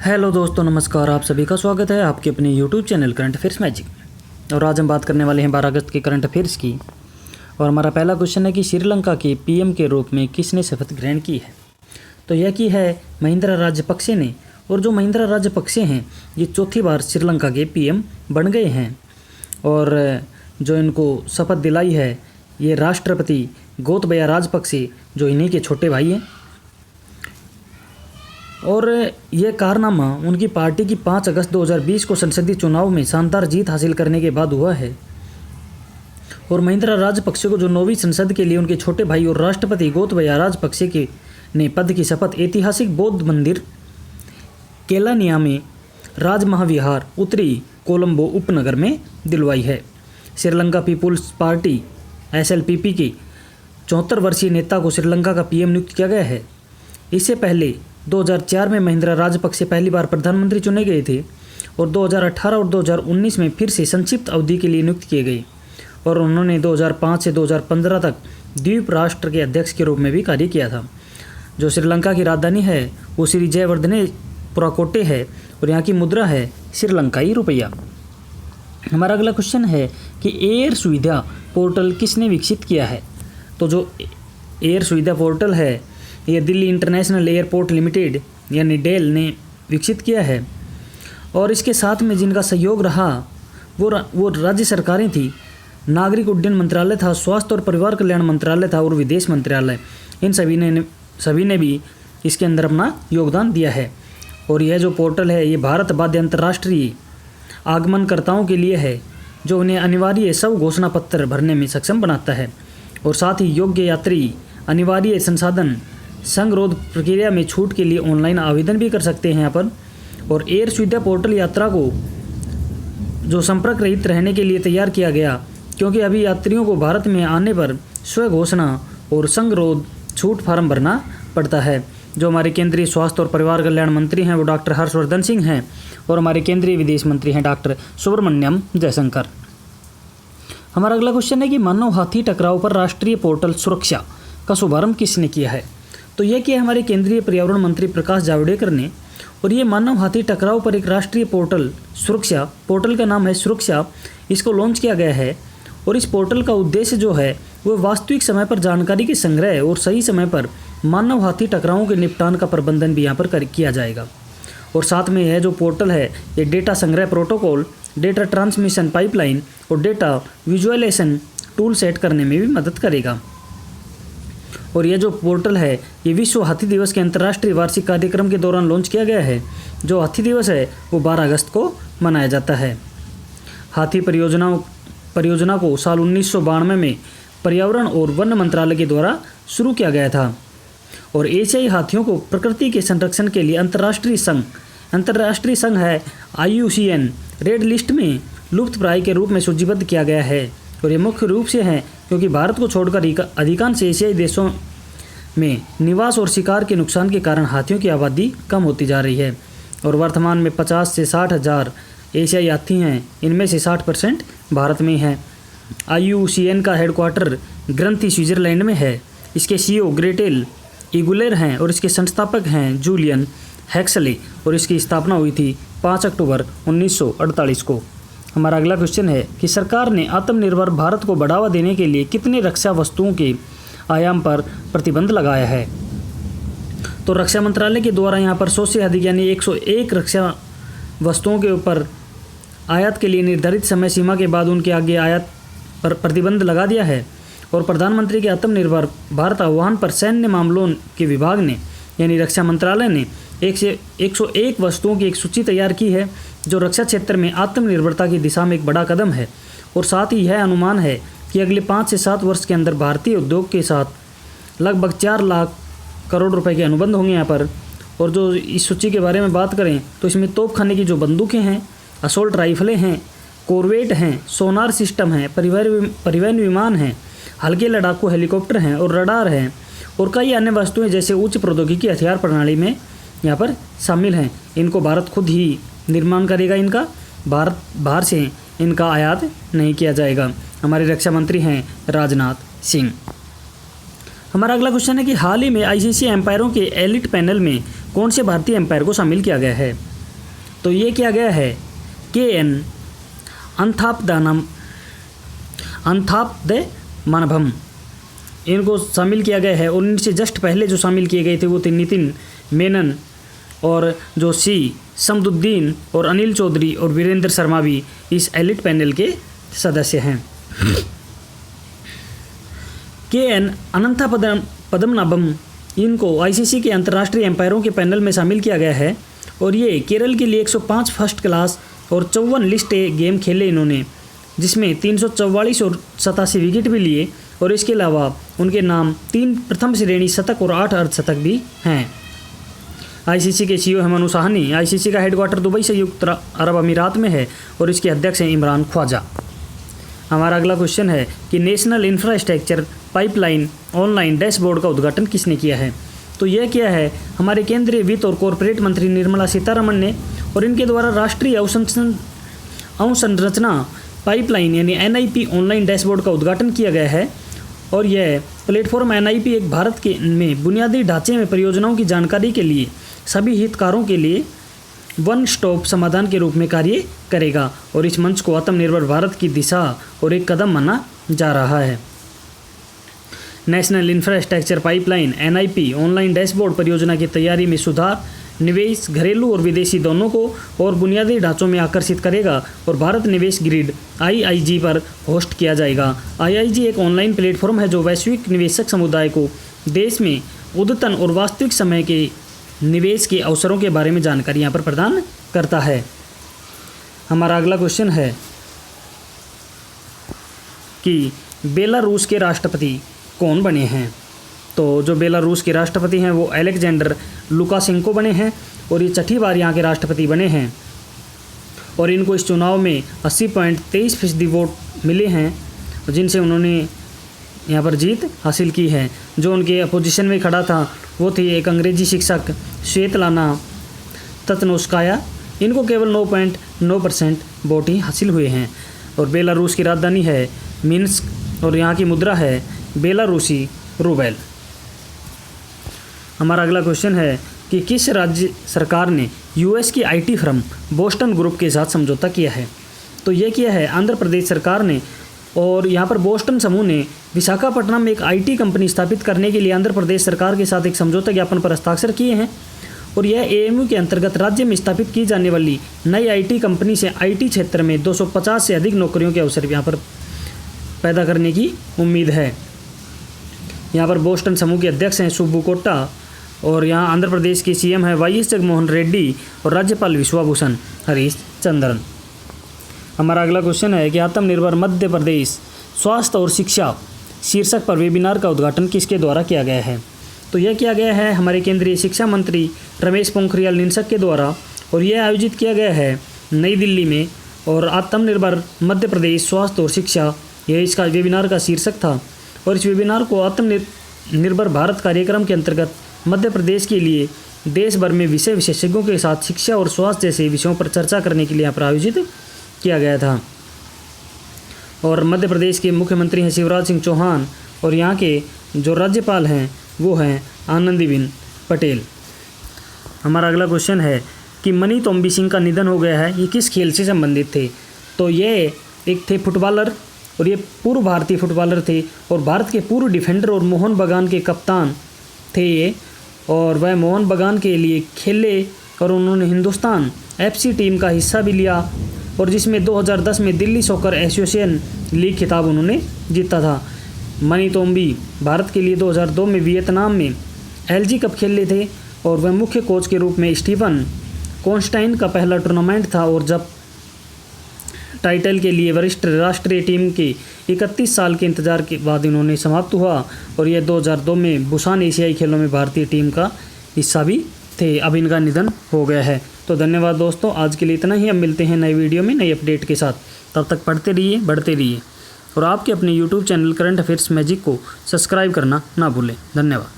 Hello दोस्तों, नमस्कार। आप सभी का स्वागत है आपके अपने YouTube channel current affairs magic. और आज हम बात करने वाले हैं 12 अगस्त के करंट अफेयर्स की। और हमारा पहला क्वेश्चन है कि श्रीलंका के पीएम के रूप में किसने शपथ ग्रहण की है। तो यह की है महिंद्रा राजपक्षे ने। और जो महिंद्रा राजपक्षे हैं ये चौथी बार श्रीलंका के पीएम बन गए हैं। और जो इनको शपथ दिलाई है ये राष्ट्रपति गोतबया राजपक्षे, जो इन्हीं के छोटे भाई हैं। और ये कारनामा उनकी पार्टी की 5 अगस्त 2020 को संसदीय चुनाव में शानदार जीत हासिल करने के बाद हुआ है। और महिंद्रा राजपक्षे को जो 9वीं संसद के लिए उनके छोटे भाई और राष्ट्रपति गोतबया राजपक्षे के ने पद की शपथ ऐतिहासिक बौद्ध मंदिर केलानिया में राजमहाविहार उत्तरी कोलंबो उपनगर में दिलवाई है। श्रीलंका पीपुल्स पार्टी SLPP के 74 वर्षीय नेता को श्रीलंका का पीएम नियुक्त किया गया है। इससे पहले 2004 में महिंद्रा राजपक्षे पहली बार प्रधानमंत्री चुने गए थे और 2018 और 2019 में फिर से संक्षिप्त अवधि के लिए नियुक्त किए गए। और उन्होंने 2005 से 2015 तक द्वीप राष्ट्र के अध्यक्ष के रूप में भी कार्य किया था। जो श्रीलंका की राजधानी है वो श्री जयवर्धनेपुराकोटे है और यहाँ की मुद्रा है श्रीलंकाई रुपया। हमारा अगला क्वेश्चन है कि एयर सुविधा पोर्टल किसने विकसित किया है। तो जो एयर सुविधा पोर्टल है ये दिल्ली इंटरनेशनल एयरपोर्ट लिमिटेड यानी डेल ने विकसित किया है। और इसके साथ में जिनका सहयोग रहा वो राज्य सरकारें थी। नागरिक उड्डयन मंत्रालय था, स्वास्थ्य और परिवार कल्याण मंत्रालय था और विदेश मंत्रालय। इन सभी ने भी इसके अंदर अपना योगदान दिया है। और यह जो पोर्टल है ये भारत बाध्य अंतर्राष्ट्रीय आगमनकर्ताओं के लिए है, जो उन्हें अनिवार्य सब घोषणा पत्र भरने में सक्षम बनाता है। और साथ ही योग्य यात्री अनिवार्य संसाधन संगरोध प्रक्रिया में छूट के लिए ऑनलाइन आवेदन भी कर सकते हैं यहाँ पर। और एयर सुविधा पोर्टल यात्रा को जो संपर्क रहित रहने के लिए तैयार किया गया, क्योंकि अभी यात्रियों को भारत में आने पर स्व घोषणा और संगरोध छूट फार्म भरना पड़ता है। जो हमारे केंद्रीय स्वास्थ्य और परिवार कल्याण मंत्री हैं वो डॉक्टर हर्षवर्धन सिंह हैं और हमारे केंद्रीय विदेश मंत्री हैं डॉक्टर सुब्रमण्यम जयशंकर। हमारा अगला क्वेश्चन है कि मानव हाथी टकराव पर राष्ट्रीय पोर्टल सुरक्षा का शुभारंभ किसने किया है। तो यह किया हमारे केंद्रीय पर्यावरण मंत्री प्रकाश जावड़ेकर ने। और ये मानव हाथी टकराव पर एक राष्ट्रीय पोर्टल सुरक्षा, पोर्टल का नाम है सुरक्षा, इसको लॉन्च किया गया है। और इस पोर्टल का उद्देश्य जो है वो वास्तविक समय पर जानकारी के संग्रह और सही समय पर मानव हाथी टकरावों के निपटान का प्रबंधन भी यहाँ पर किया जाएगा। और साथ में यह जो पोर्टल है ये डेटा संग्रह प्रोटोकॉल, डेटा ट्रांसमिशन पाइपलाइन और डेटा विजुअलाइजेशन टूल सेट करने में भी मदद करेगा। और यह जो पोर्टल है ये विश्व हाथी दिवस के अंतर्राष्ट्रीय वार्षिक कार्यक्रम के दौरान लॉन्च किया गया है। जो हाथी दिवस है वो 12 अगस्त को मनाया जाता है। हाथी परियोजना को साल 1992 में पर्यावरण और वन मंत्रालय के द्वारा शुरू किया गया था। और एशियाई हाथियों को प्रकृति के संरक्षण के लिए अंतर्राष्ट्रीय संघ है IUCN रेड लिस्ट में लुप्तप्राय के रूप में सूचीबद्ध किया गया है। और ये मुख्य रूप से है क्योंकि भारत को छोड़कर अधिकांश एशियाई देशों में निवास और शिकार के नुकसान के कारण हाथियों की आबादी कम होती जा रही है। और वर्तमान में 50 से 60 हज़ार एशियाई हाथी हैं, इनमें से 60% भारत में हैं। IUCN का हेडक्वार्टर ग्रंथी स्विट्जरलैंड में है। इसके CEO ग्रेटेल इगुलेर हैं और इसके संस्थापक हैं जूलियन हैक्सले। और इसकी स्थापना हुई थी 5 अक्टूबर 1948 को। हमारा अगला क्वेश्चन है कि सरकार ने आत्मनिर्भर भारत को बढ़ावा देने के लिए कितने रक्षा वस्तुओं के आयाम पर प्रतिबंध लगाया है। तो रक्षा मंत्रालय के द्वारा यहाँ पर 100 से अधिक यानी 101 रक्षा वस्तुओं के ऊपर आयात के लिए निर्धारित समय सीमा के बाद उनके आगे आयात पर प्रतिबंध लगा दिया है। और प्रधानमंत्री के आत्मनिर्भर भारत आह्वान पर सैन्य मामलों के विभाग ने यानी रक्षा मंत्रालय ने 101 वस्तुओं की एक सूची तैयार की है, जो रक्षा क्षेत्र में आत्मनिर्भरता की दिशा में एक बड़ा कदम है। और साथ ही यह अनुमान है कि अगले 5 से 7 वर्ष के अंदर भारतीय उद्योग के साथ लगभग 4 लाख करोड़ रुपए के अनुबंध होंगे यहाँ पर। और जो इस सूची के बारे में बात करें तो इसमें तोपखाने की जो बंदूकें हैं, असोल्ट राइफलें हैं, कॉर्वेट हैं, सोनार सिस्टम हैं, परिवहन विमान हैं, हल्के लड़ाकू हेलीकॉप्टर हैं और रडार हैं और कई अन्य वस्तुएं जैसे उच्च प्रौद्योगिकी हथियार प्रणाली में यहाँ पर शामिल हैं। इनको भारत खुद ही निर्माण करेगा, इनका बाहर से इनका आयात नहीं किया जाएगा। हमारे रक्षा मंत्री हैं राजनाथ सिंह। हमारा अगला क्वेश्चन है कि हाल ही में ICC एम्पायरों के एलिट पैनल में कौन से भारतीय एम्पायर को शामिल किया गया है। तो ये किया गया है KN अंथापद्मनाभम, इनको शामिल किया गया है। और इनसे जस्ट पहले जो शामिल किए गए थे वो थे नितिन मेनन और जो समदुद्दीन और अनिल चौधरी और वीरेंद्र शर्मा भी इस एलिट पैनल के सदस्य हैं। KN अनंथापद्मनाभम, इनको ICC के अंतर्राष्ट्रीय एम्पायरों के पैनल में शामिल किया गया है। और ये केरल के लिए 105 फर्स्ट क्लास और 54 लिस्ट ए गेम खेले इन्होंने, जिसमें 344 और 87 विकेट भी लिए। और इसके अलावा उनके नाम 3 प्रथम श्रेणी शतक और 8 अर्धशतक भी हैं। ICC के CEO हैं मनु साहनी। ICC का हेडक्वार्टर दुबई संयुक्त अरब अमीरात में है और इसके अध्यक्ष हैं इमरान ख्वाजा। हमारा अगला क्वेश्चन है कि national infrastructure pipeline online dashboard का उद्घाटन किसने किया है? तो यह किया है हमारे केंद्रीय वित्त और कॉरपोरेट मंत्री निर्मला सीतारमण ने। और इनके द्वारा राष्ट्रीय अवसंरचना पाइपलाइन यानी NIP ऑनलाइन डैशबोर्ड का उद्घाटन किया गया है। और यह प्लेटफॉर्म NIP एक भारत के में बुनियादी ढांचे में परियोजनाओं की जानकारी के लिए सभी हितधारकों के लिए वन स्टॉप समाधान के रूप में कार्य करेगा। और इस मंच को आत्मनिर्भर भारत की दिशा और एक कदम माना जा रहा है। National infrastructure pipeline NIP online dashboard परियोजना की तैयारी में सुधार, निवेश घरेलू और विदेशी दोनों को और बुनियादी ढांचों में आकर्षित करेगा। और भारत निवेश ग्रिड IIG पर होस्ट किया जाएगा। IIG एक ऑनलाइन प्लेटफॉर्म है जो वैश्विक निवेशक समुदाय को देश में उद्यतन और वास्तविक समय के निवेश के अवसरों के बारे में जानकारी यहाँ पर प्रदान करता है। हमारा अगला क्वेश्चन है कि बेलारूस के राष्ट्रपति कौन बने हैं? तो जो बेलारूस के राष्ट्रपति हैं वो अलेक्जेंडर लुकाशेंको बने हैं और ये 6ठी बार यहाँ के राष्ट्रपति बने हैं। और इनको इस चुनाव में 80.23% वोट मिले हैं, जिनसे उन्होंने यहाँ पर जीत हासिल की है। जो उनके अपोजिशन में खड़ा था वो थी एक अंग्रेजी शिक्षक श्वेतलाना ततनोस्काया। इनको केवल 9.9% वोट ही हासिल हुए हैं। और बेलारूस की राजधानी है मिन्स्क और यहाँ की मुद्रा है बेलारूसी रूबेल। हमारा अगला क्वेश्चन है कि किस राज्य सरकार ने US की IT फर्म बोस्टन ग्रुप के साथ समझौता किया है? तो ये किया है आंध्र प्रदेश सरकार ने। और यहाँ पर बोस्टन समूह ने विशाखापट्टनम में एक IT कंपनी स्थापित करने के लिए आंध्र प्रदेश सरकार के साथ एक समझौता ज्ञापन पर हस्ताक्षर किए हैं। और यह AMU के अंतर्गत राज्य में स्थापित की जाने वाली नई IT कंपनी से IT क्षेत्र में 250 से अधिक नौकरियों के अवसर यहाँ पर पैदा करने की उम्मीद है। यहाँ पर बोस्टन समूह के अध्यक्ष हैं सुब्बू कोट्टा और यहाँ आंध्र प्रदेश के CM है YS जगनमोहन रेड्डी और राज्यपाल विश्वाभूषण हरीश चंद्रन। हमारा अगला क्वेश्चन है कि आत्मनिर्भर मध्य प्रदेश स्वास्थ्य और शिक्षा शीर्षक पर वेबिनार का उद्घाटन किसके द्वारा किया गया है? तो यह किया गया है हमारे केंद्रीय शिक्षा मंत्री रमेश पोखरियाल निशंक के द्वारा। और यह आयोजित किया गया है नई दिल्ली में। और आत्मनिर्भर मध्य प्रदेश स्वास्थ्य और शिक्षा, यह इसका वेबिनार का शीर्षक था। और इस वेबिनार को आत्मनिर्भर भारत कार्यक्रम के अंतर्गत मध्य प्रदेश के लिए देश भर में विषय विशेषज्ञों के साथ शिक्षा और स्वास्थ्य जैसे विषयों पर चर्चा करने के लिए यहाँ पर आयोजित किया गया था। और मध्य प्रदेश के मुख्यमंत्री हैं शिवराज सिंह चौहान और यहाँ के जो राज्यपाल हैं वो हैं आनंदीबेन पटेल। हमारा अगला क्वेश्चन है कि मनी तोम्बी सिंह का निधन हो गया है, ये किस खेल से संबंधित थे? तो ये एक थे फुटबॉलर और ये पूर्व भारतीय फुटबॉलर थे और भारत के पूर्व डिफेंडर और मोहन बगान के कप्तान थे ये। और वह मोहन बगान के लिए खेले और उन्होंने हिंदुस्तान FC टीम का हिस्सा भी लिया और जिसमें 2010 में दिल्ली सॉकर एसोसिएशन लीग खिताब उन्होंने जीता था। मनी तोम्बी भारत के लिए 2002 में वियतनाम में LG कप खेले थे और वह मुख्य कोच के रूप में स्टीफन कॉन्स्टाइन का पहला टूर्नामेंट था। और जब टाइटल के लिए वरिष्ठ राष्ट्रीय टीम के 31 साल के इंतजार के बाद इन्होंने समाप्त हुआ और यह 2002 में बुसान एशियाई खेलों में भारतीय टीम का हिस्सा भी थे। अब इनका निधन हो गया है। तो धन्यवाद दोस्तों, आज के लिए इतना ही। अब मिलते हैं नई वीडियो में नई अपडेट के साथ। तब तक पढ़ते रहिए, बढ़ते रहिए और आपके अपने YouTube channel current affairs magic को सब्सक्राइब करना ना भूलें। धन्यवाद।